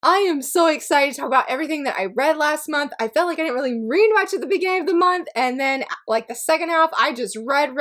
I am so excited to talk about everything that I read last month. I felt like I didn't really read much at the beginning of the month, and then like the second half, I just read.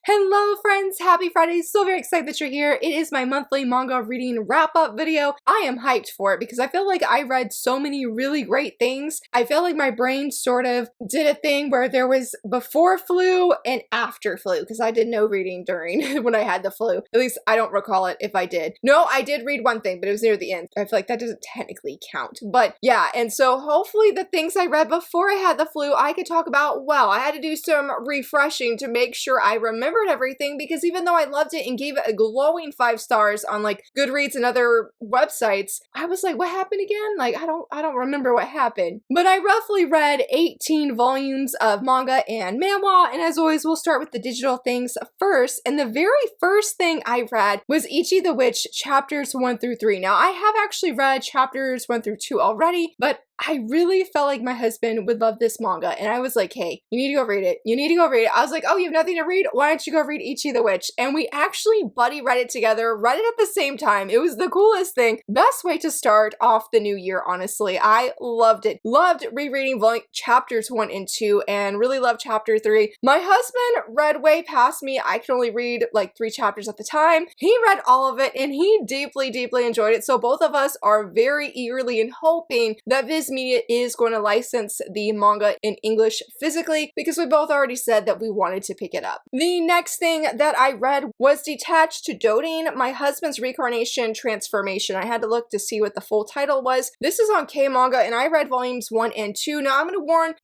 Hello friends, happy Friday, so very excited that you're here. It is my monthly manga reading wrap-up video. I am hyped for it because I feel like I read so many really great things. I feel like my brain sort of did a thing where there was before flu and after flu, because I did no reading during when I had the flu. At least I don't recall it if I did. No, I did read one thing, but it was near the end. I feel like that doesn't technically count. But yeah, and so hopefully the things I read before I had the flu, I could talk about well. I had to do some refreshing to make sure I remembered everything, because even though I loved it and gave it a glowing 5 stars on like Goodreads and other websites, I was like, what happened again? Like, I don't remember what happened. But I roughly read 18 volumes of manga and manhwa, and as always, we'll start with the digital things first. And the very first thing I read was Ichi the Witch, chapters 1 through 3. Now, I have actually read chapters 1 through 2 already, but I really felt like my husband would love this manga, and I was like, hey, you need to go read it. You need to go read it. I was like, oh, you have nothing to read? Why don't you go read Ichi the Witch? And we actually buddy read it together, read it at the same time. It was the coolest thing. Best way to start off the new year, honestly. I loved it. Loved rereading chapters 1 and 2, and really loved chapter 3. My husband read way past me. I could only read like 3 chapters at the time. He read all of it, and he deeply, deeply enjoyed it. So both of us are very eagerly and hoping that Viz Media is going to license the manga in English physically, because we both already said that we wanted to pick it up. The next thing that I read was Detached to Doting, My Husband's Reincarnation Transformation. I had to look to see what the full title was. This is on K-Manga, and I read volumes 1 and 2. Now I'm going to warn,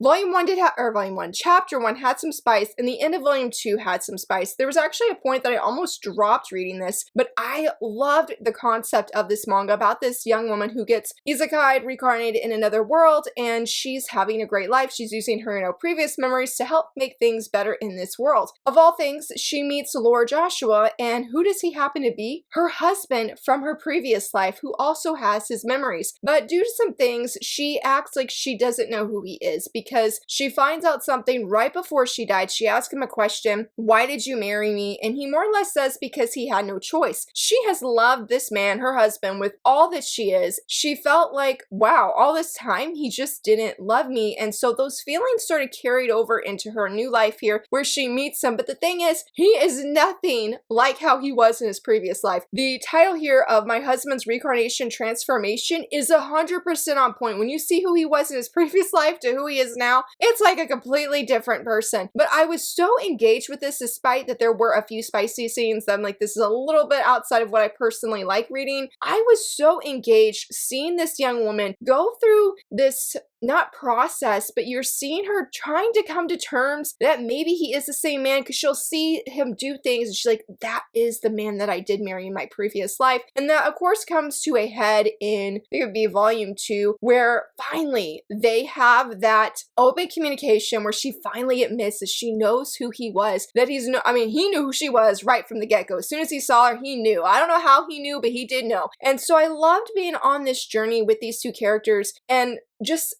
chapter 1 had some spice, and the end of volume 2 had some spice. There was actually a point that I almost dropped reading this, but I loved the concept of this manga about this young woman who gets isekai reincarnated in another world, and she's having a great life. She's using her, previous memories to help make things better in this world. Of all things, she meets Lord Joshua, and who does he happen to be? Her husband from her previous life, who also has his memories. But due to some things, she acts like she doesn't know who he is, because she finds out something right before she died. She asks him a question, why did you marry me? And he more or less says because he had no choice. She has loved this man, her husband, with all that she is. She felt like, wow, all this time he just didn't love me, and so those feelings sort of carried over into her new life here where she meets him. But the thing is, he is nothing like how he was in his previous life. The title here of My Husband's Reincarnation Transformation is 100% on point. When you see who he was in his previous life to who he is now, it's like a completely different person. But I was so engaged with this, despite that there were a few spicy scenes that I'm like, this is a little bit outside of what I personally like reading. I was so engaged seeing this young woman go through this, not process, but you're seeing her trying to come to terms that maybe he is the same man, because she'll see him do things and she's like, that is the man that I did marry in my previous life. And that of course comes to a head in, it would be volume 2, where finally they have that open communication where she finally admits that she knows who he was, that he knew who she was right from the get-go. As soon as he saw her, he knew. I don't know how he knew, but he did know. And so I loved being on this journey with these two characters, and just,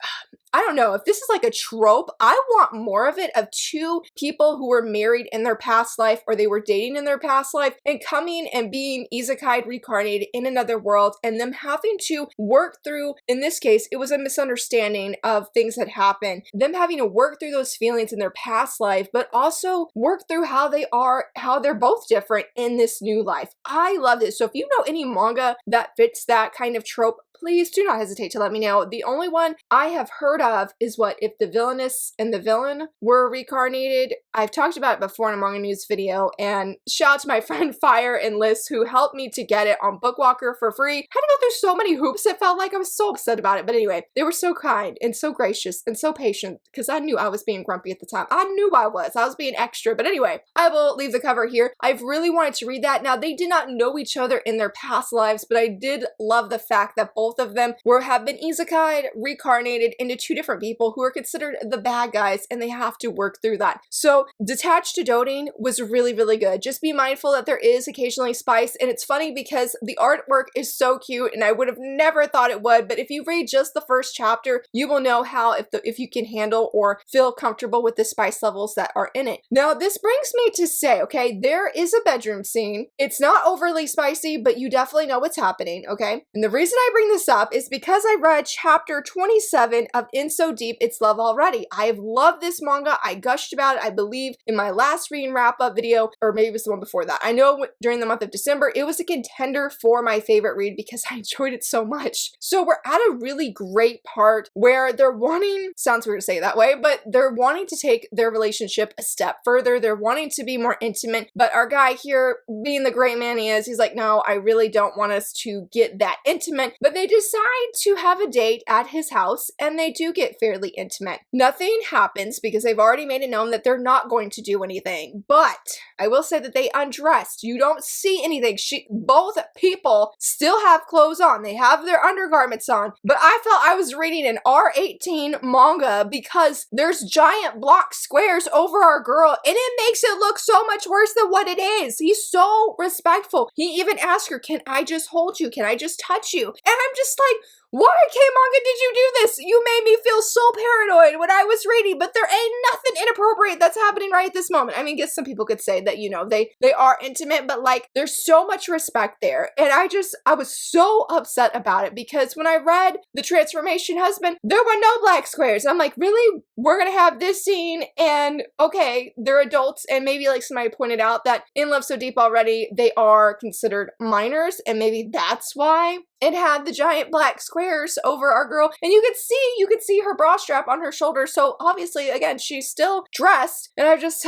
I don't know if this is like a trope. I want more of it, of two people who were married in their past life, or they were dating in their past life, and coming and being isekai reincarnated in another world, and them having to work through, in this case, it was a misunderstanding of things that happened, them having to work through those feelings in their past life, but also work through how they're both different in this new life. I love this. So if you know any manga that fits that kind of trope, please do not hesitate to let me know. The only one I have heard of is what if the villainess and the villain were reincarnated. I've talked about it before in a manga news video, and shout out to my friend Fire and Liz who helped me to get it on Bookwalker for free. Had to go through so many hoops, it felt like. I was so upset about it, but anyway, they were so kind and so gracious and so patient, because I knew I was being grumpy at the time. I knew I was being extra, but anyway, I will leave the cover here. I've really wanted to read that. Now, they did not know each other in their past lives, but I did love the fact that both of them have been isekai reincarnated into two different people who are considered the bad guys, and they have to work through that. So Detached to Doting was really, really good. Just be mindful that there is occasionally spice, and it's funny because the artwork is so cute, and I would have never thought it would, but if you read just the first chapter, you will know how if you can handle or feel comfortable with the spice levels that are in it. Now, this brings me to say, okay, there is a bedroom scene. It's not overly spicy, but you definitely know what's happening, okay? And the reason I bring this up is because I read chapter 27 of In So Deep, It's Love Already. I have loved this manga. I gushed about it, I believe, in my last reading wrap-up video, or maybe it was the one before that. I know during the month of December, it was a contender for my favorite read because I enjoyed it so much. So we're at a really great part where they're wanting, sounds weird to say it that way, but they're wanting to take their relationship a step further. They're wanting to be more intimate, but our guy here, being the great man he is, he's like, no, I really don't want us to get that intimate, but they decide to have a date at his house, and they do get fairly intimate. Nothing happens because they've already made it known that they're not going to do anything, but I will say that they undressed. You don't see anything. Both people still have clothes on. They have their undergarments on, but I felt I was reading an R18 manga because there's giant block squares over our girl, and it makes it look so much worse than what it is. He's so respectful. He even asked her, can I just hold you? Can I just touch you? And I'm just like, why, K-manga, did you do this? You made me feel so paranoid when I was reading, but there ain't nothing inappropriate that's happening right at this moment. I mean, I guess some people could say that, you know, they are intimate, but like, there's so much respect there. And I was so upset about it because when I read The Transformation Husband, there were no black squares. I'm like, really? We're gonna have this scene, and okay, they're adults, and maybe like somebody pointed out that in Love So Deep Already, they are considered minors, and maybe that's why it had the giant black squares over our girl, and you could see her bra strap on her shoulder. So obviously, again, she's still dressed, and I just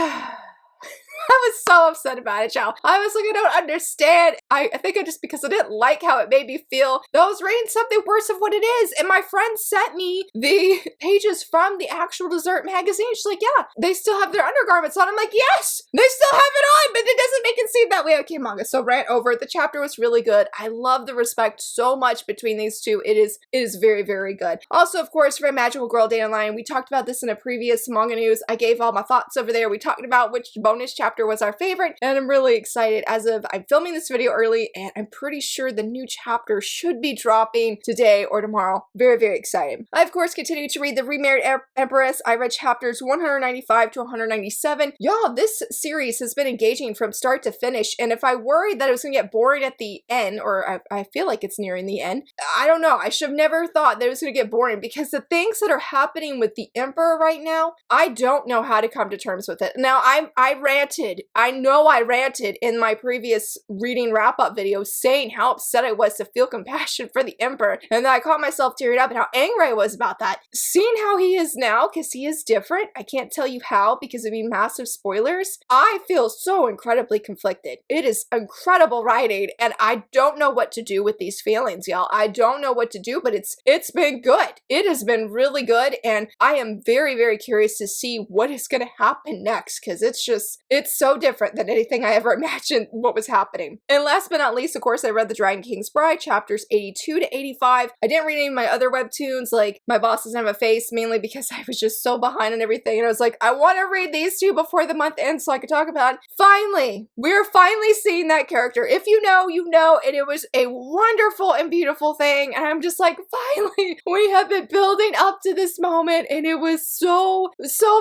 I was so upset about it, y'all. I was like, I don't understand. I think just because I didn't like how it made me feel that I was reading something worse of what it is. And my friend sent me the pages from the actual dessert magazine. She's like, yeah, they still have their undergarments on. I'm like, yes, they still have it on, but it doesn't make it seem that way. Okay, manga. So rant over. The chapter was really good. I love the respect so much between these two. It is very, very good. Also, of course, for Magical Girl Dandelion, we talked about this in a previous manga news. I gave all my thoughts over there. We talked about which bonus chapter was our favorite, and I'm really excited. As of, I'm filming this video early, and I'm pretty sure the new chapter should be dropping today or tomorrow. Very, very excited. I, of course, continue to read the Remarried Empress. I read chapters 195 to 197. Y'all, this series has been engaging from start to finish, and if I worried that it was gonna get boring at the end, or I feel like it's nearing the end, I don't know. I should have never thought that it was gonna get boring, because the things that are happening with the Emperor right now, I don't know how to come to terms with it. Now, I ranted. I know I ranted in my previous reading wrap-up video saying how upset I was to feel compassion for the Emperor, and then I caught myself tearing up and how angry I was about that. Seeing how he is now, because he is different, I can't tell you how because it'd be massive spoilers, I feel so incredibly conflicted. It is incredible writing, and I don't know what to do with these feelings, y'all. I don't know what to do, but it's been good. It has been really good, and I am very, very curious to see what is going to happen next, because it's so different than anything I ever imagined what was happening. And last but not least, of course, I read The Dragon King's Bride, chapters 82 to 85. I didn't read any of my other webtoons, like My Boss Doesn't Have a Face, mainly because I was just so behind on everything, and I was like, I want to read these two before the month ends so I could talk about it. Finally, we're finally seeing that character. If you know, you know, and it was a wonderful and beautiful thing, and I'm just like, finally, we have been building up to this moment, and it was so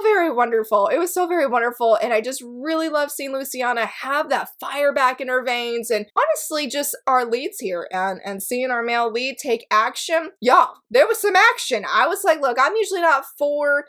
very wonderful. It was so very wonderful, and I just really love seeing Luciana have that fire back in her veins, and honestly, just our leads here, and seeing our male lead take action. Y'all, there was some action. I was like, look, I'm usually not for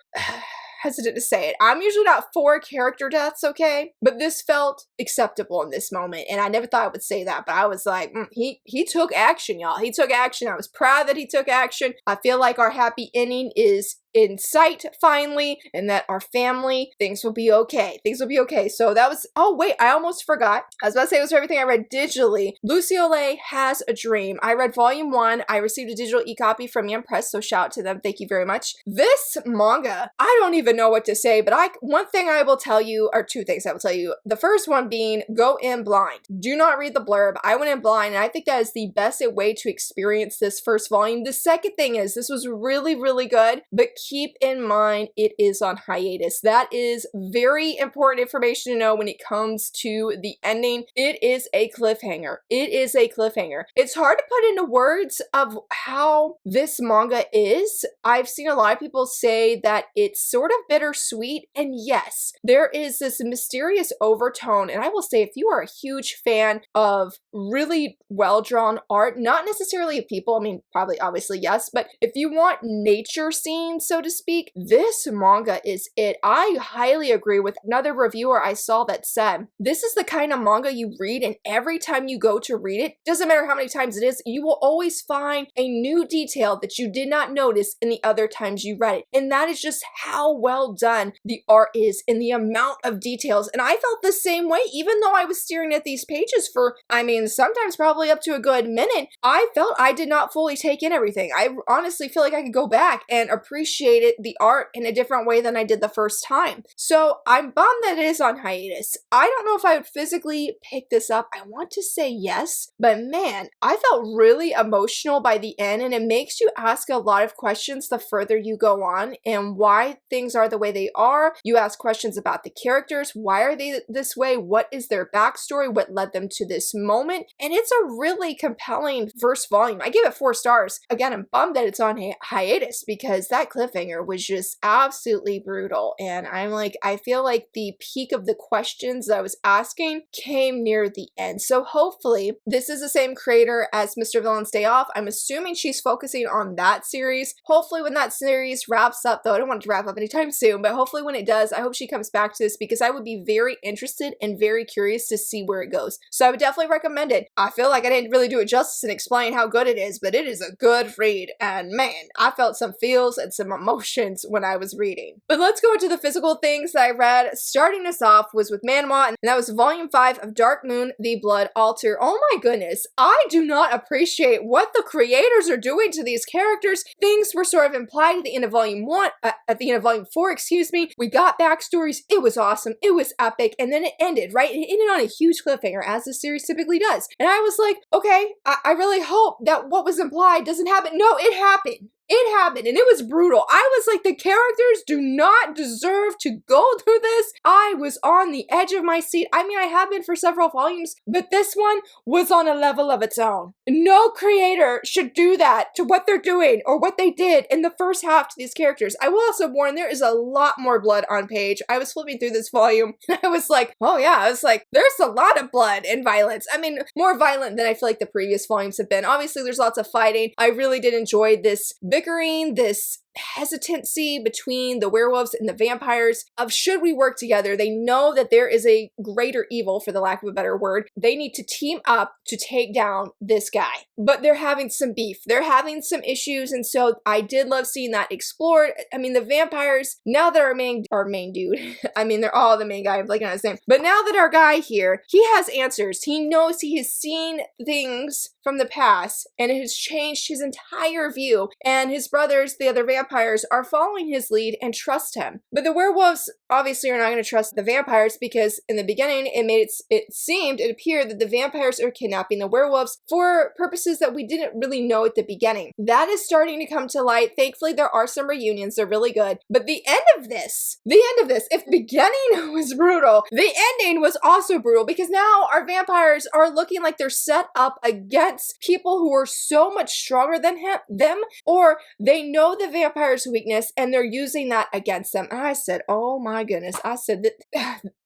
hesitant to say it. I'm usually not for character deaths, okay? But this felt acceptable in this moment, and I never thought I would say that, but I was like, he took action, y'all. He took action. I was proud that he took action. I feel like our happy ending is in sight finally, and that our family, things will be okay. Things will be okay. So that was, oh wait, I almost forgot. I was about to say it was everything I read digitally. Luciole Has a Dream. I read volume 1. I received a digital e-copy from Remarried Empress, so shout out to them. Thank you very much. This manga, I don't even know what to say, but one thing I will tell you, or two things I will tell you. The first one being, go in blind. Do not read the blurb. I went in blind, and I think that is the best way to experience this first volume. The second thing is, this was really, really good, but keep in mind it is on hiatus. That is very important information to know when it comes to the ending. It is a cliffhanger. It is a cliffhanger. It's hard to put into words of how this manga is. I've seen a lot of people say that it's sort of bittersweet, and yes, there is this mysterious overtone, and I will say if you are a huge fan of really well-drawn art, not necessarily of people, I mean, probably obviously yes, but if you want nature scenes, so to speak, this manga is it. I highly agree with another reviewer I saw that said, this is the kind of manga you read, and every time you go to read it, doesn't matter how many times it is, you will always find a new detail that you did not notice in the other times you read it. And that is just how well done the art is and the amount of details. And I felt the same way, even though I was staring at these pages for, I mean, sometimes probably up to a good minute, I felt I did not fully take in everything. I honestly feel like I could go back and appreciate the art in a different way than I did the first time. So I'm bummed that it is on hiatus. I don't know if I would physically pick this up. I want to say yes, but man, I felt really emotional by the end, and it makes you ask a lot of questions the further you go on and why things are the way they are. You ask questions about the characters. Why are they this way? What is their backstory? What led them to this moment? And it's a really compelling first volume. I give it 4 stars. Again, I'm bummed that it's on hiatus because that cliffhanger was just absolutely brutal. And I'm like, I feel like the peak of the questions that I was asking came near the end. So hopefully this is the same creator as Mr. Villain's Day Off. I'm assuming she's focusing on that series. Hopefully when that series wraps up, though I don't want it to wrap up anytime soon, but hopefully when it does, I hope she comes back to this because I would be very interested and very curious to see where it goes. So I would definitely recommend it. I feel like I didn't really do it justice and explain how good it is, but it is a good read. And man, I felt some feels and some emotions when I was reading. But let's go into the physical things that I read. Starting us off was with manhwa, and that was volume 5 of Dark Moon, The Blood Altar. Oh my goodness, I do not appreciate what the creators are doing to these characters. Things were sort of implied at the end of volume 1, at the end of volume 4, excuse me. We got backstories. It was awesome. It was epic. And then it ended, right? It ended on a huge cliffhanger, as the series typically does. And I was like, okay, I really hope that what was implied doesn't happen. No, it happened. It happened, and it was brutal. I was like, the characters do not deserve to go through this. I was on the edge of my seat. I mean, I have been for several volumes, but this one was on a level of its own. No creator should do that to what they're doing or what they did in the first half to these characters. I will also warn, there is a lot more blood on page. I was flipping through this volume, and I was like, oh yeah, I was like, there's a lot of blood and violence. I mean, more violent than I feel like the previous volumes have been. Obviously, there's lots of fighting. I really did enjoy this bickering, this hesitancy between the werewolves and the vampires of should we work together. They know that there is a greater evil, for the lack of a better word. They need to team up to take down this guy. But they're having some beef. They're having some issues, and so I did love seeing that explored. I mean, the vampires, now that our main dude, I mean, they're all the main guy, I'm blanking on his name, but now that our guy here, he has answers. He knows, he has seen things from the past, and it has changed his entire view, and his brothers, the other vampires, are following his lead and trust him. But the werewolves obviously are not going to trust the vampires because in the beginning it appeared that the vampires are kidnapping the werewolves for purposes that we didn't really know at the beginning. That is starting to come to light. Thankfully, there are some reunions. They're really good. But the end of this, if the beginning was brutal, the ending was also brutal because now our vampires are looking like they're set up against people who are so much stronger than them, or they know the vampire's weakness and they're using that against them. And I said, oh my goodness, I said,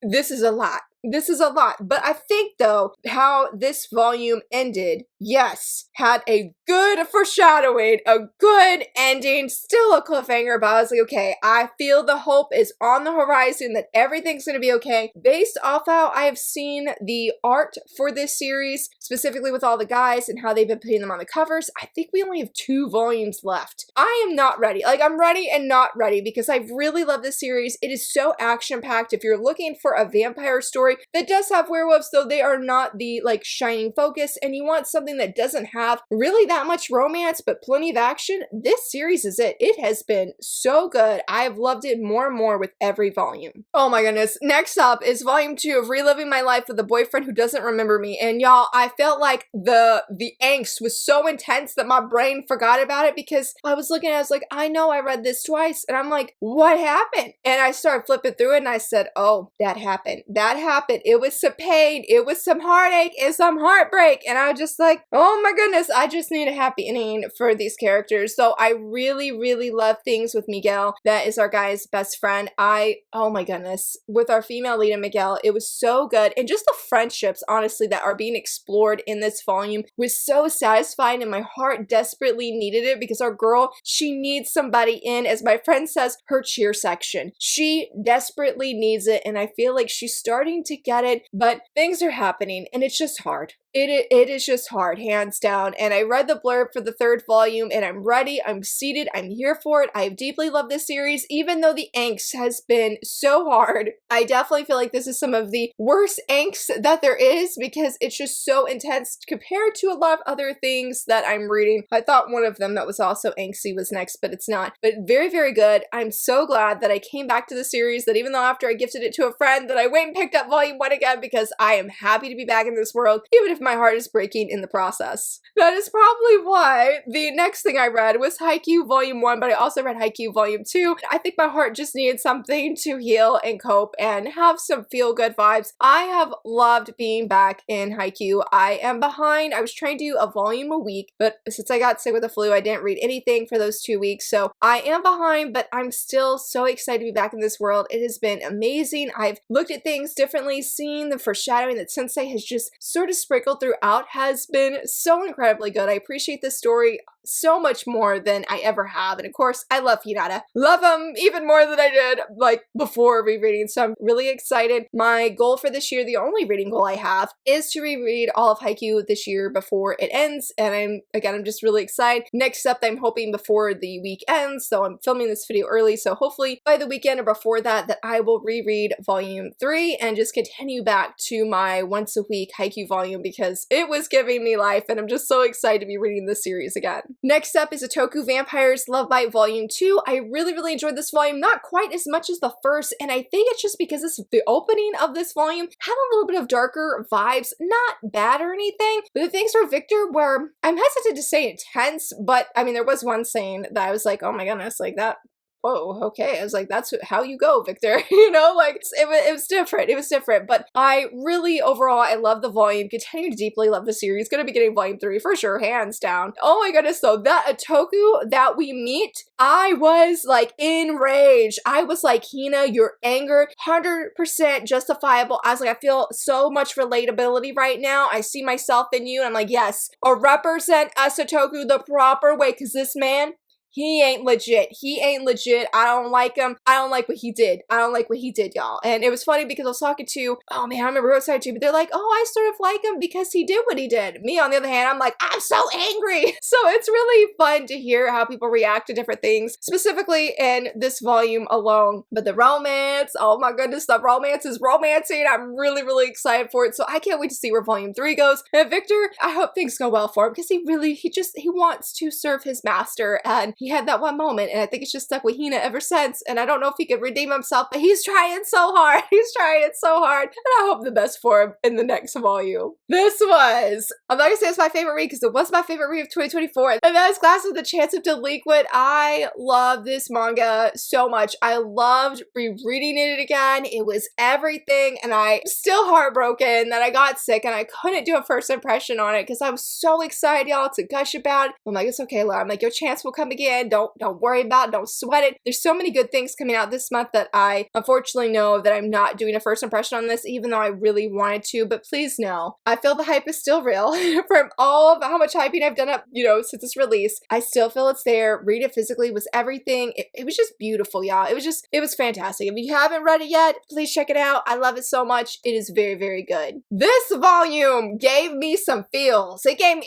this is a lot. This is a lot. But I think, though, how this volume ended, yes, had a good foreshadowing, a good ending, still a cliffhanger, but I was like, okay, I feel the hope is on the horizon that everything's going to be okay. Based off how I have seen the art for this series, specifically with all the guys and how they've been putting them on the covers, I think we only have 2 volumes left. I am not ready. Like, I'm ready and not ready because I really love this series. It is so action-packed. If you're looking for a vampire story, story that does have werewolves, though they are not the like shining focus, and you want something that doesn't have really that much romance but plenty of action, this series is it. It has been so good. I've loved it more and more with every volume. Oh my goodness. Next up is volume 2 of Reliving My Life with a Boyfriend Who Doesn't Remember Me. And y'all, I felt like the angst was so intense that my brain forgot about it, because I was looking at it, I was like, I know I read this twice, and I'm like, what happened? And I started flipping through it and I said, oh, that happened. That happened. It was some pain. It was some heartache and some heartbreak. And I was just like, oh my goodness, I just need a happy ending for these characters. So I really, really love things with Miguel. That is our guy's best friend. Oh my goodness, with our female lead in Miguel, it was so good. And just the friendships, honestly, that are being explored in this volume was so satisfying, and my heart desperately needed it, because our girl, she needs somebody in, as my friend says, her cheer section. She desperately needs it, and I feel like she's starting to get it, but things are happening and it's just hard. It is just hard, hands down. And I read the blurb for the 3rd volume and I'm ready, I'm seated, I'm here for it. I deeply love this series, even though the angst has been so hard. I definitely feel like this is some of the worst angst that there is, because it's just so intense compared to a lot of other things that I'm reading. I thought one of them that was also angsty was next, but it's not. But very, very good. I'm so glad that I came back to the series, that even though after I gifted it to a friend, that I went and picked up volume 1 again, because I am happy to be back in this world, even if my heart is breaking in the process. That is probably why the next thing I read was Haikyu volume 1, but I also read Haikyu volume 2. I think my heart just needed something to heal and cope and have some feel-good vibes. I have loved being back in Haikyu. I am behind. I was trying to do a volume a week, but since I got sick with the flu, I didn't read anything for those 2 weeks, so I am behind, but I'm still so excited to be back in this world. It has been amazing. I've looked at things differently, seeing the foreshadowing that Sensei has just sort of sprinkled throughout has been so incredibly good. I appreciate this story so much more than I ever have. And of course, I love Hinata. Love him even more than I did like before rereading. So I'm really excited. My goal for this year, the only reading goal I have, is to reread all of Haikyu this year before it ends. And I'm just really excited. Next up, I'm hoping before the week ends. So I'm filming this video early. So hopefully by the weekend or before that I will reread volume 3 and just continue back to my once a week Haikyu volume, because it was giving me life and I'm just so excited to be reading this series again. Next up is Otaku Vampires Love Bite Volume 2. I really, really enjoyed this volume, not quite as much as the first, and I think it's just because the opening of this volume had a little bit of darker vibes, not bad or anything, but the things for Victor were, I'm hesitant to say intense, but I mean, there was one scene that I was like, oh my goodness, like that, whoa, okay. I was like, that's how you go, Victor. You know, like it was different. It was different. But I really, overall, I love the volume. Continue to deeply love the series. Gonna be getting volume 3 for sure, hands down. Oh my goodness, though, that Otaku that we meet, I was like enraged. I was like, Hina, your anger, 100% justifiable. I was like, I feel so much relatability right now. I see myself in you. And I'm like, yes, represent us Otaku the proper way, because this man, he ain't legit. He ain't legit. I don't like him. I don't like what he did. I don't like what he did, y'all. And it was funny because I was talking to, oh man, I remember outside too, but they're like, oh, I sort of like him because he did what he did. Me, on the other hand, I'm like, I'm so angry. So it's really fun to hear how people react to different things, specifically in this volume alone. But the romance, oh my goodness, the romance is romancing. I'm really, really excited for it. So I can't wait to see where volume 3 goes. And Victor, I hope things go well for him, because he wants to serve his master, and he had that one moment, and I think it's just stuck with Hina ever since, and I don't know if he could redeem himself, but he's trying so hard. He's trying it so hard, and I hope the best for him in the next volume. This was, I'm not gonna say it's my favorite read, because it was my favorite read of 2024, and that is Class of the Chance of Delinquent. I love this manga so much. I loved rereading it again. It was everything, and I'm still heartbroken that I got sick and I couldn't do a first impression on it, because I was so excited, y'all, to gush about it. I'm like, it's okay, Laura. I'm like, your chance will come again. Don't worry about it. Don't sweat it. There's so many good things coming out this month that I unfortunately know that I'm not doing a first impression on this, even though I really wanted to. But please know, I feel the hype is still real. From all of how much hyping I've done up, since its release, I still feel it's there. Read it physically was everything. It was just beautiful, y'all. It was fantastic. If you haven't read it yet, please check it out. I love it so much. It is very, very good. This volume gave me some feels. It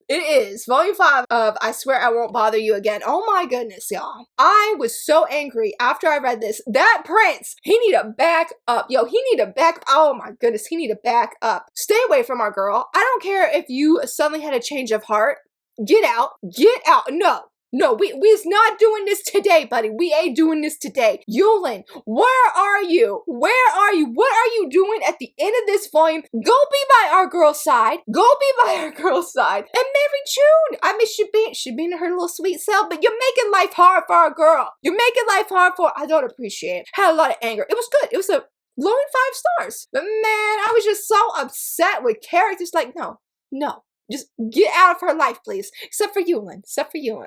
is volume 5 of I Swear I Won't Bother You Again. oh my goodness, y'all. I was so angry after I read this. That prince, he need to back up. Yo, he need to back, oh my goodness, he need to back up. Stay away from our girl. I don't care if you suddenly had a change of heart. Get out, get out. No, we's not doing this today, buddy. We ain't doing this today. Yulin, where are you? Where are you? What are you doing at the end of this volume? Go be by our girl's side. Go be by our girl's side. And Mary June, I mean, she being her little sweet self, but you're making life hard for our girl. You're making life hard for her. I don't appreciate it. Had a lot of anger. It was good. It was a glowing 5 stars. But man, I was just so upset with characters like, no. Just get out of her life, please. Except for Yulin.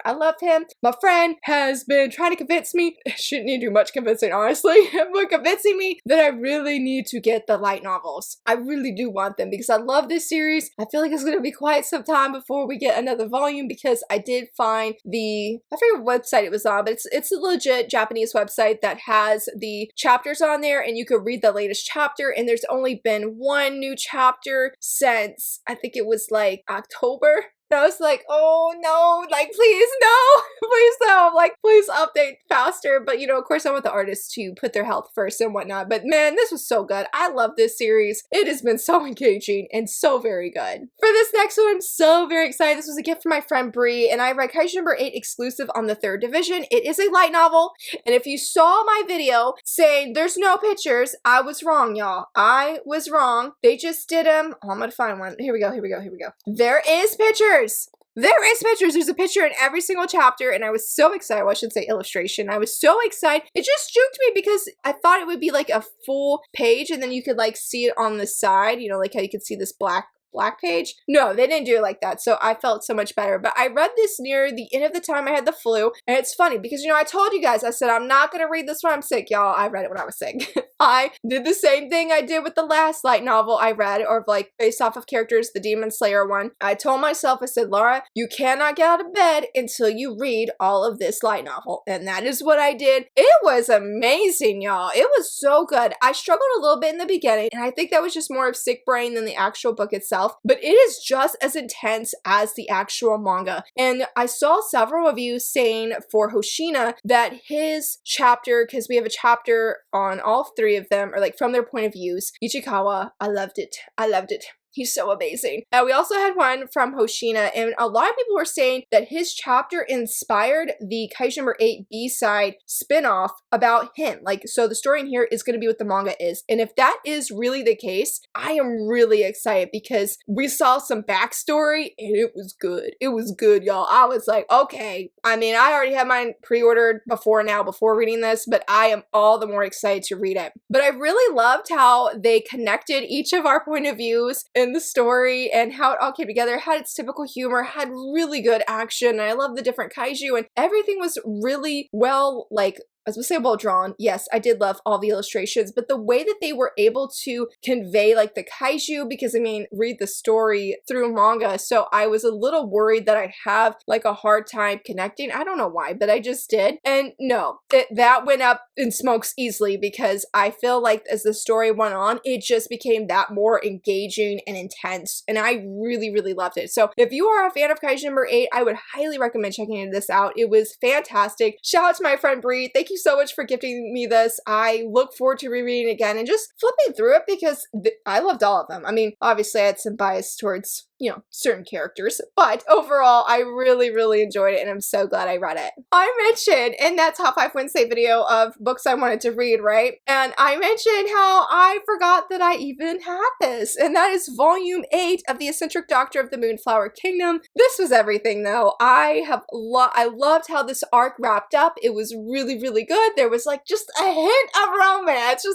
I love him. My friend has been trying to convince me, shouldn't need to do much convincing, honestly, but convincing me that I really need to get the light novels. I really do want them because I love this series. I feel like it's going to be quite some time before we get another volume because I did find I forget what website it was on, but it's a legit Japanese website that has the chapters on there and you could read the latest chapter, and there's only been one new chapter since, I think it was like October. And I was like, oh no, like please no, please no, like please update faster. But you know, of course I want the artists to put their health first and whatnot. But man, this was so good. I love this series. It has been so engaging and so very good. For this next one, I'm so very excited. This was a gift from my friend Bree, and I read Kaiju number 8 exclusive on the 3rd division. It is a light novel, and if you saw my video saying there's no pictures, I was wrong, y'all. I was wrong. They just did them. Oh, I'm gonna find one. Here we go. There is pictures. There's a picture in every single chapter, and I was so excited. Well, I should say illustration. I was so excited. It just juked me because I thought it would be like a full page and then you could like see it on the side, you know, like how you could see this black page. No, they didn't do it like that. So I felt so much better. But I read this near the end of the time I had the flu. And it's funny because, you know, I told you guys, I said, I'm not going to read this when I'm sick, y'all. I read it when I was sick. I did the same thing I did with the last light novel I read, or like based off of characters, the Demon Slayer one. I told myself, I said, Laura, you cannot get out of bed until you read all of this light novel. And that is what I did. It was amazing, y'all. It was so good. I struggled a little bit in the beginning, and I think that was just more of sick brain than the actual book itself. But it is just as intense as the actual manga. And I saw several of you saying for Hoshina that his chapter, because we have a chapter on all 3 of them, or like from their point of views. Ichikawa, I loved it. He's so amazing. We also had one from Hoshina, and a lot of people were saying that his chapter inspired the Kaiju number 8 B-side spinoff about him. Like, so the story in here is going to be what the manga is. And if that is really the case, I am really excited because we saw some backstory and it was good. It was good, y'all. I was like, okay. I mean, I already had mine pre-ordered before reading this, but I am all the more excited to read it. But I really loved how they connected each of our point of views in the story and how it all came together. It had its typical humor, had really good action, and I love the different kaiju, and everything was really well, like, I was gonna say well drawn. Yes, I did love all the illustrations, but the way that they were able to convey like the kaiju, because I mean, read the story through manga, so I was a little worried that I'd have like a hard time connecting. I don't know why, but I just did. And no, that went up in smokes easily because I feel like as the story went on, it just became that more engaging and intense, and I really, really loved it. So if you are a fan of Kaiju number 8, I would highly recommend checking this out. It was fantastic. Shout out to my friend Bree. Thank you so much for gifting me this. I look forward to rereading it again and just flipping through it because I loved all of them. I mean, obviously I had some bias towards, you know, certain characters, but overall I really, really enjoyed it and I'm so glad I read it. I mentioned in that Top 5 Wednesday video of books I wanted to read, right? And I mentioned how I forgot that I even had this, and that is volume 8 of the Eccentric Doctor of the Moonflower Kingdom. This was everything though. I loved how this arc wrapped up. It was really, really good. There was like just a hint of romance,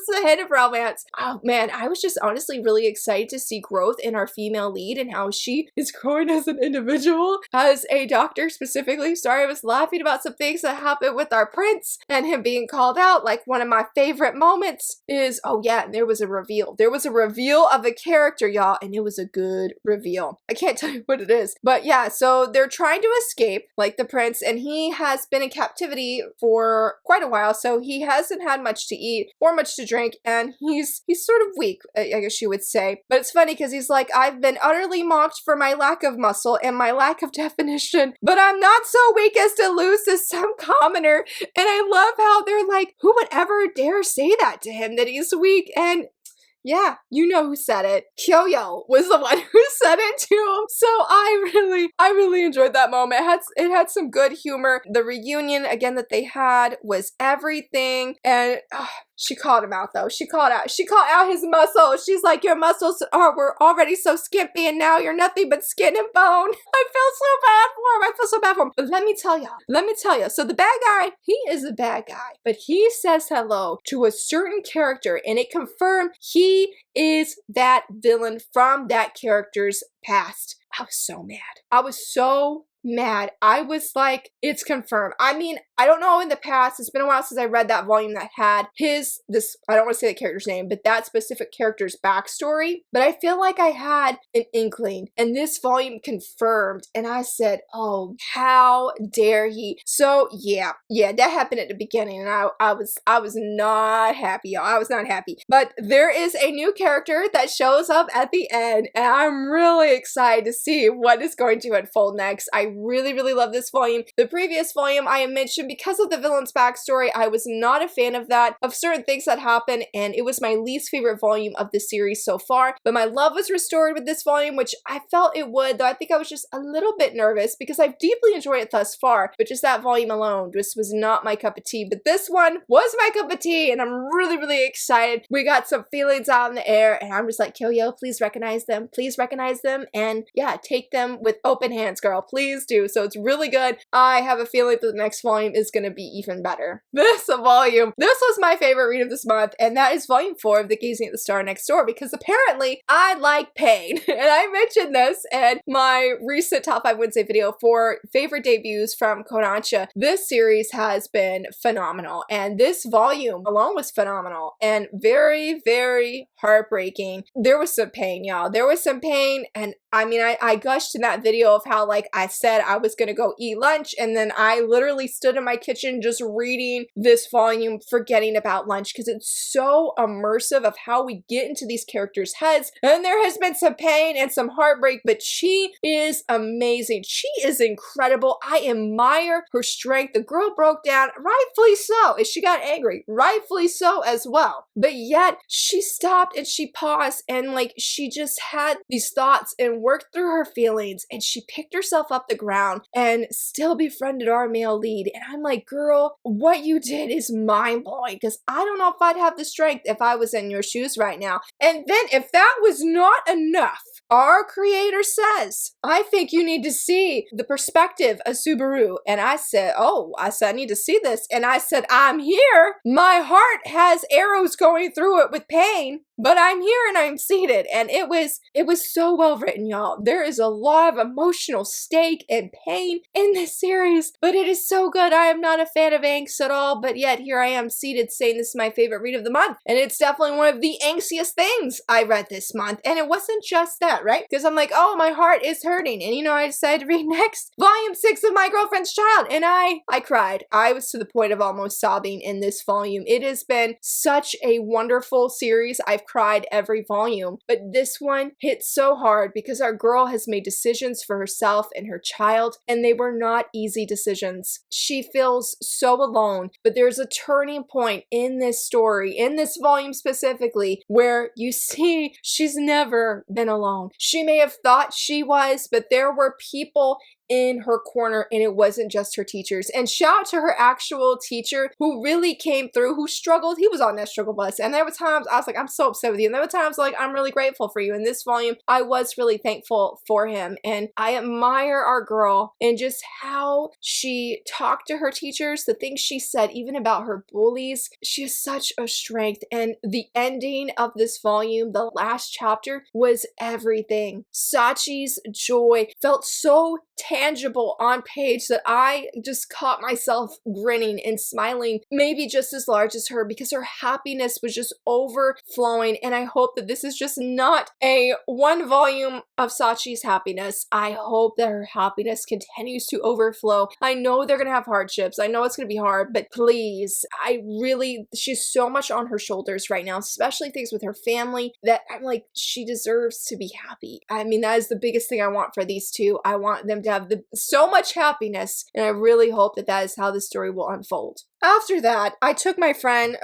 Oh man, I was just honestly really excited to see growth in our female lead and how she is growing as an individual, as a doctor specifically. Sorry, I was laughing about some things that happened with our prince and him being called out. Like one of my favorite moments is, oh yeah, there was a reveal. There was a reveal of a character, y'all, and it was a good reveal. I can't tell you what it is, but yeah, so they're trying to escape, like the prince, and he has been in captivity for quite quite a while, so he hasn't had much to eat or much to drink, and he's sort of weak, I guess you would say. But it's funny because he's like, I've been utterly mocked for my lack of muscle and my lack of definition, but I'm not so weak as to lose to some commoner. And I love how they're like, who would ever dare say that to him, that he's weak? And yeah, you know who said it. Kyoyo was the one who said it to him. So I really enjoyed that moment. It had some good humor. The reunion again that they had was everything. And she called him out though. She called out his muscles. She's like, your muscles were already so skimpy and now you're nothing but skin and bone. I feel so bad for him. I feel so bad for him. But let me tell you. So the bad guy, he is a bad guy, but he says hello to a certain character and it confirmed he is that villain from that character's past. I was so mad. I was like, it's confirmed. I mean, I don't know in the past, it's been a while since I read that volume that had I don't want to say the character's name, but that specific character's backstory. But I feel like I had an inkling, and this volume confirmed, and I said, oh, how dare he? So yeah, that happened at the beginning, and I was not happy, y'all. I was not happy. But there is a new character that shows up at the end, and I'm really excited to see what is going to unfold next. I really love this volume. The previous volume I mentioned, because of the villain's backstory, I was not a fan of certain things that happened, and it was my least favorite volume of the series so far. But my love was restored with this volume, which I felt it would, though I think I was just a little bit nervous because I've deeply enjoyed it thus far, but just that volume alone just was not my cup of tea. But this one was my cup of tea, and I'm really excited. We got some feelings out in the air, and I'm just like, Kyoyo, please recognize them, and yeah, take them with open hands, girl, please do. So it's really good. I have a feeling that the next volume is going to be even better. This was my favorite read of this month, and that is volume 4 of The Gazing at the Star Next Door, because apparently I like pain. And I mentioned this in my recent Top 5 Wednesday video for favorite debuts from Kodansha. This series has been phenomenal, and this volume alone was phenomenal and very heartbreaking. There was some pain, y'all. There was some pain, and I mean, I gushed in that video of how, like, I said I was gonna go eat lunch, and then I literally stood in my kitchen just reading this volume, forgetting about lunch, because it's so immersive of how we get into these characters' heads. And there has been some pain and some heartbreak, but she is amazing. She is incredible. I admire her strength. The girl broke down, rightfully so, and she got angry, rightfully so as well. But yet she stopped and she paused, and like she just had these thoughts and worked through her feelings, and she picked herself up the ground and still befriended our male lead. And I'm like, girl, what you did is mind-blowing, because I don't know if I'd have the strength if I was in your shoes right now. And then if that was not enough, our creator says, I think you need to see the perspective of Subaru. And I said, I need to see this. And I said, I'm here. My heart has arrows going through it with pain, but I'm here and I'm seated. And it was so well written, y'all. There is a lot of emotional stake and pain in this series, but it is so good. I am not a fan of angst at all, but yet here I am seated saying this is my favorite read of the month. And it's definitely one of the angstiest things I read this month. And it wasn't just that, right? Because I'm like, oh, my heart is hurting. And you know, I decided to read next volume 6 of My Girlfriend's Child. And I cried. I was to the point of almost sobbing in this volume. It has been such a wonderful series. I've cried every volume, but this one hit so hard because our girl has made decisions for herself and her child, and they were not easy decisions. She feels so alone, but there's a turning point in this story, in this volume specifically, where you see she's never been alone. She may have thought she was, but there were people in her corner, and it wasn't just her teachers. And shout out to her actual teacher who really came through, who struggled. He was on that struggle bus, and there were times I was like, I'm so upset with you, and there were times like, I'm really grateful for you. In this volume, I was really thankful for him, and I admire our girl and just how she talked to her teachers, the things she said even about her bullies. She has such a strength, and the ending of this volume, the last chapter, was everything. Sachi's joy felt so tangible on page that I just caught myself grinning and smiling, maybe just as large as her, because her happiness was just overflowing. And I hope that this is just not a one volume of Sachi's happiness. I hope that her happiness continues to overflow. I know they're gonna have hardships. I know it's gonna be hard, but please, she's so much on her shoulders right now, especially things with her family, that I'm like, she deserves to be happy. I mean, that is the biggest thing I want for these two. I want them to have so much happiness, and I really hope that that is how the story will unfold. After that, I took my friend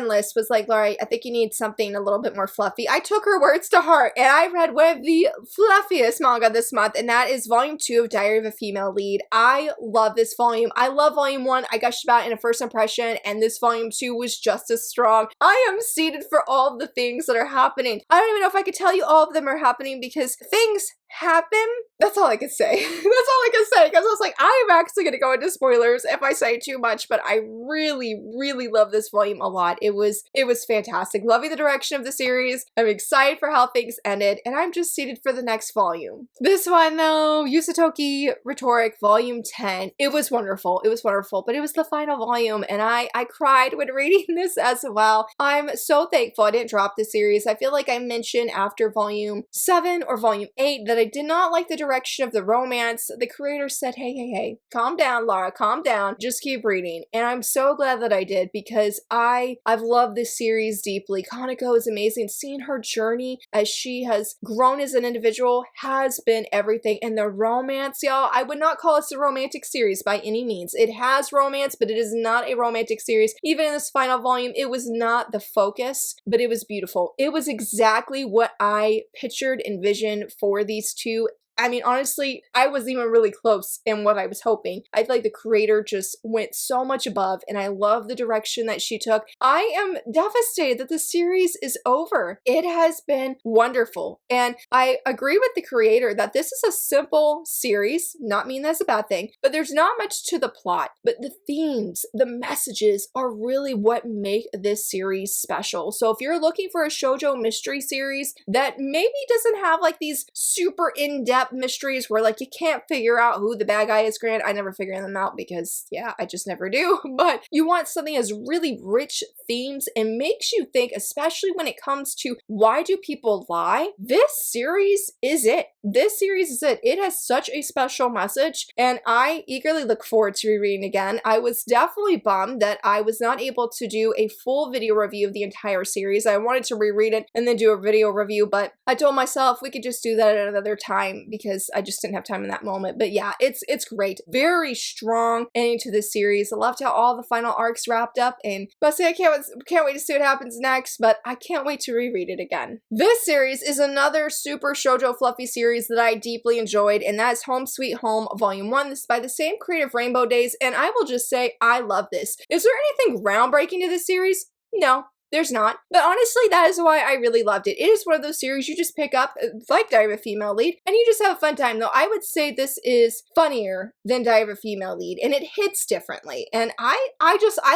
list was like, Laura, I think you need something a little bit more fluffy. I took her words to heart, and I read one of the fluffiest manga this month, and that is volume 2 of Diary of a Female Lead. I love this volume. I love volume 1. I gushed about it in a first impression, and this volume 2 was just as strong. I am seated for all of the things that are happening. I don't even know if I could tell you all of them are happening, because things happen. That's all I can say. That's all I can say, because I was like, I am actually going to go into spoilers if I say too much, but I really, really love this volume a lot. It was fantastic. Loving the direction of the series. I'm excited for how things ended, and I'm just seated for the next volume. This one though, Usotoki Rhetoric volume 10. It was wonderful. It was wonderful, but it was the final volume, and I cried when reading this as well. I'm so thankful I didn't drop this series. I feel like I mentioned after volume 7 or volume 8 that I did not like the direction of the romance. The creator said, hey, calm down, Laura, calm down. Just keep reading. And I'm so glad that I did, because I've loved this series deeply. Kaneko is amazing. Seeing her journey as she has grown as an individual has been everything. And the romance, y'all, I would not call this a romantic series by any means. It has romance, but it is not a romantic series. Even in this final volume, it was not the focus, but it was beautiful. It was exactly what I pictured, envisioned for these two. I mean, honestly, I wasn't even really close in what I was hoping. I feel like the creator just went so much above, and I love the direction that she took. I am devastated that the series is over. It has been wonderful, and I agree with the creator that this is a simple series, not mean that's a bad thing, but there's not much to the plot, but the themes, the messages are really what make this series special. So if you're looking for a shoujo mystery series that maybe doesn't have like these super in-depth mysteries where like you can't figure out who the bad guy is, granted I never figure them out because yeah, I just never do, but you want something that has really rich themes and makes you think, especially when it comes to why do people lie. This series is it. This series is it. It has such a special message, and I eagerly look forward to rereading again. I was definitely bummed that I was not able to do a full video review of the entire series. I wanted to reread it and then do a video review, but I told myself we could just do that at another time because I just didn't have time in that moment. But yeah, it's great. Very strong ending to this series. I loved how all the final arcs wrapped up, and must say I can't wait to see what happens next, but I can't wait to reread it again. This series is another super shoujo fluffy series that I deeply enjoyed, and that is Home Sweet Home Volume 1. This is by the same creator of Rainbow Days, and I will just say I love this. Is there anything groundbreaking to this series? No. There's not. But honestly, that is why I really loved it. It is one of those series you just pick up, like Diary of a Female Lead, and you just have a fun time. Though I would say this is funnier than Diary of a Female Lead, and it hits differently. And I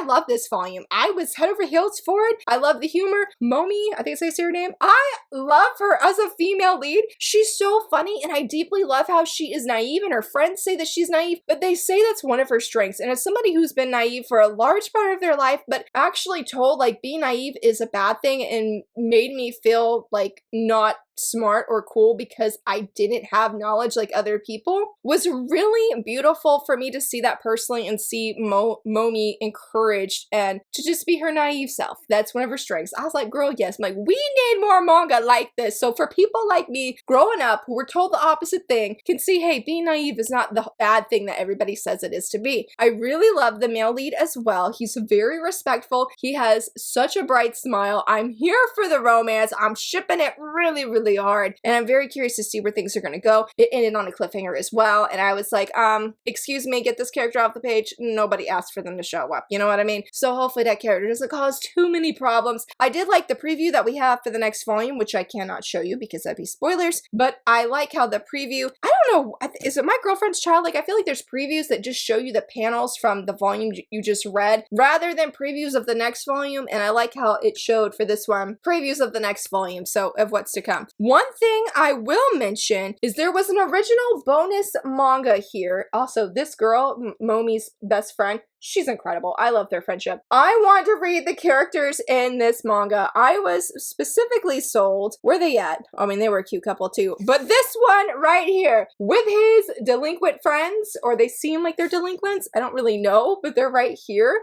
love this volume. I was head over heels for it. I love the humor. Momi, I think I say her name. I love her as a female lead. She's so funny, and I deeply love how she is naive, and her friends say that she's naive, but they say that's one of her strengths. And as somebody who's been naive for a large part of their life, but actually told like being naive is a bad thing and made me feel like not smart or cool because I didn't have knowledge like other people, was really beautiful for me to see that personally and see Momi encouraged and to just be her naive self. That's one of her strengths. I was like, girl, yes. I'm like, we need more manga like this. So for people like me growing up who were told the opposite thing can see, hey, being naive is not the bad thing that everybody says it is to be. I really love the male lead as well. He's very respectful. He has such a bright smile. I'm here for the romance. I'm shipping it really, really hard, and I'm very curious to see where things are going to go. It ended on a cliffhanger as well, and I was like, excuse me, get this character off the page. Nobody asked for them to show up, you know what I mean? So hopefully that character doesn't cause too many problems. I did like the preview that we have for the next volume, which I cannot show you because that'd be spoilers, but I like how the preview, I don't know, is it My Girlfriend's Child? Like, I feel like there's previews that just show you the panels from the volume you just read rather than previews of the next volume, and I like how it showed for this one previews of the next volume, so of what's to come. One thing I will mention is there was an original bonus manga here. Also, this girl, Momi's best friend, she's incredible. I love their friendship. I want to read the characters in this manga. I was specifically sold. Where they at? I mean, they were a cute couple too. But this one right here, with his delinquent friends, or they seem like they're delinquents. I don't really know, but they're right here.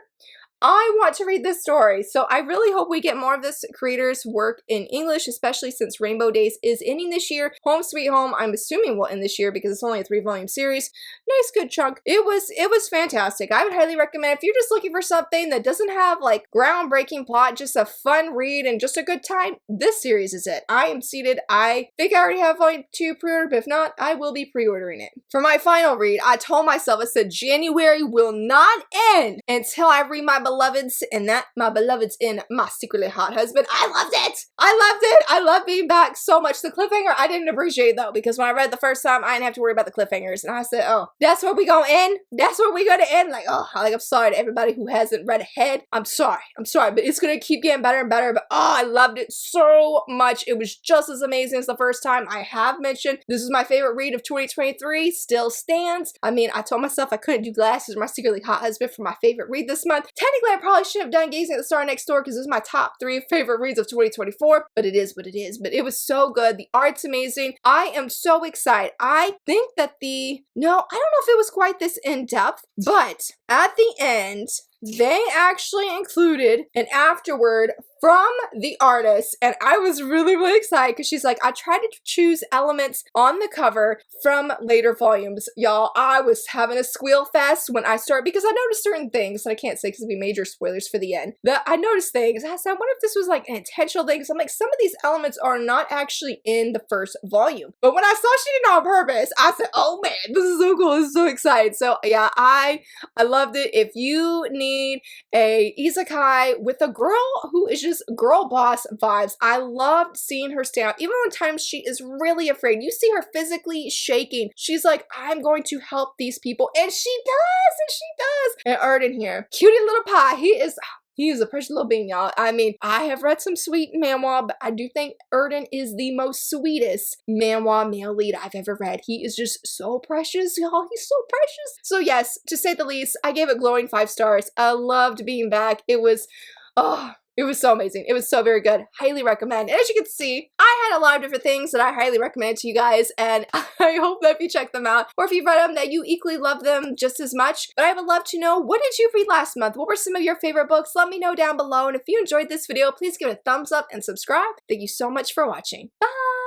I want to read this story, so I really hope we get more of this creator's work in English, especially since Rainbow Days is ending this year. Home Sweet Home, I'm assuming will end this year because it's only a 3-volume series. Nice, good chunk. It was fantastic. I would highly recommend if you're just looking for something that doesn't have like groundbreaking plot, just a fun read and just a good time, this series is it. I am seated. I think I already have volume 2 pre-ordered, but if not, I will be pre-ordering it. For my final read, I told myself, I said January will not end until I read my beloveds, and that my beloveds in My Secretly Hot Husband. I loved it. I loved it. I love being back so much. The cliffhanger I didn't appreciate though, because when I read the first time, I didn't have to worry about the cliffhangers, and I said, oh, that's where we gonna end? That's where we gonna end? Like, oh, I'm sorry to everybody who hasn't read ahead. I'm sorry, but it's gonna keep getting better and better. But oh, I loved it so much. It was just as amazing as the first time. I have mentioned this is my favorite read of 2023. Still stands. I mean, I told myself I couldn't do Glasses or My Secretly Hot Husband for my favorite read this month. Technically, I probably should have done Gazing at the Star Next Door because this is my top 3 favorite reads of 2024, but it is what it is. But it was so good. The art's amazing. I am so excited. I think that I don't know if it was quite this in-depth, but at the end, they actually included an afterword from the artist, and I was really, really excited because she's like, I tried to choose elements on the cover from later volumes. Y'all, I was having a squeal fest when I started, because I noticed certain things that I can't say because it'd be major spoilers for the end. That I noticed things, I said, I wonder if this was like an intentional thing, because I'm like, some of these elements are not actually in the first volume. But when I saw she did it on purpose, I said, oh man, this is so cool, this is so exciting. So yeah, I loved it. If you need a isekai with a girl who is just girl boss vibes, I loved seeing her stand up. Even when times she is really afraid, you see her physically shaking. She's like, I'm going to help these people, and she does. And Erden here, cutie little pie. He is a precious little bean, y'all. I mean, I have read some sweet manhwa, but I do think Erden is the most sweetest manhwa male lead I've ever read. He is just so precious, y'all. He's so precious. So yes, to say the least, I gave it glowing 5 stars. I loved being back. It was so amazing. It was so very good. Highly recommend. And as you can see, I had a lot of different things that I highly recommend to you guys, and I hope that if you check them out, or if you've read them, that you equally love them just as much. But I would love to know, what did you read last month? What were some of your favorite books? Let me know down below. And if you enjoyed this video, please give it a thumbs up and subscribe. Thank you so much for watching. Bye!